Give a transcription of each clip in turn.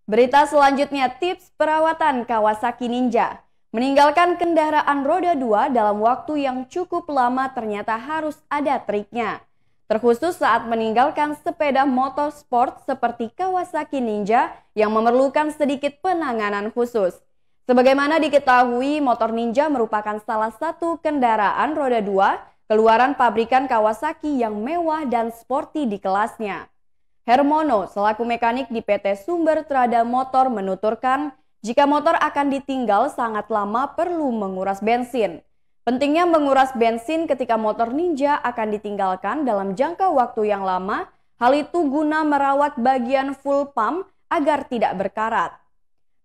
Berita selanjutnya, tips perawatan Kawasaki Ninja. Meninggalkan kendaraan roda 2 dalam waktu yang cukup lama ternyata harus ada triknya. Terkhusus saat meninggalkan sepeda motor sport seperti Kawasaki Ninja yang memerlukan sedikit penanganan khusus. Sebagaimana diketahui, motor Ninja merupakan salah satu kendaraan roda 2 keluaran pabrikan Kawasaki yang mewah dan sporty di kelasnya. Hermono, selaku mekanik di PT Sumber Trada Motor menuturkan, jika motor akan ditinggal sangat lama perlu menguras bensin. Pentingnya menguras bensin ketika motor Ninja akan ditinggalkan dalam jangka waktu yang lama, hal itu guna merawat bagian full pump agar tidak berkarat.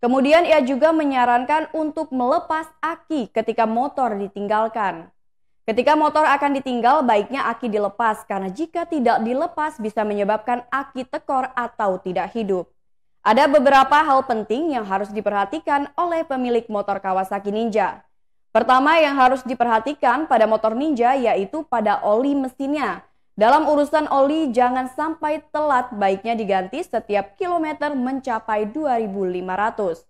Kemudian ia juga menyarankan untuk melepas aki ketika motor ditinggalkan. Ketika motor akan ditinggal, baiknya aki dilepas karena jika tidak dilepas bisa menyebabkan aki tekor atau tidak hidup. Ada beberapa hal penting yang harus diperhatikan oleh pemilik motor Kawasaki Ninja. Pertama yang harus diperhatikan pada motor Ninja yaitu pada oli mesinnya. Dalam urusan oli jangan sampai telat, baiknya diganti setiap kilometer mencapai 2.500.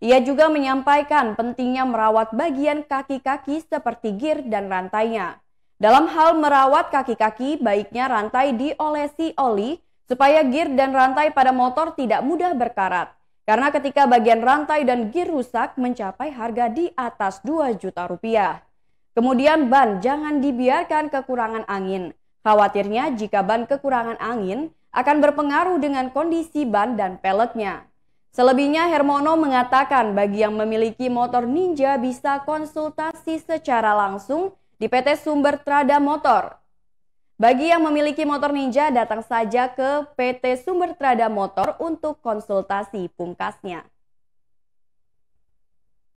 Ia juga menyampaikan pentingnya merawat bagian kaki-kaki seperti gir dan rantainya. Dalam hal merawat kaki-kaki, baiknya rantai diolesi oli supaya gir dan rantai pada motor tidak mudah berkarat. Karena ketika bagian rantai dan gir rusak mencapai harga di atas 2 juta rupiah. Kemudian ban jangan dibiarkan kekurangan angin. Khawatirnya jika ban kekurangan angin akan berpengaruh dengan kondisi ban dan peleknya. Selebihnya Hermono mengatakan bagi yang memiliki motor Ninja bisa konsultasi secara langsung di PT Sumber Trada Motor. Bagi yang memiliki motor Ninja datang saja ke PT Sumber Trada Motor untuk konsultasi pungkasnya.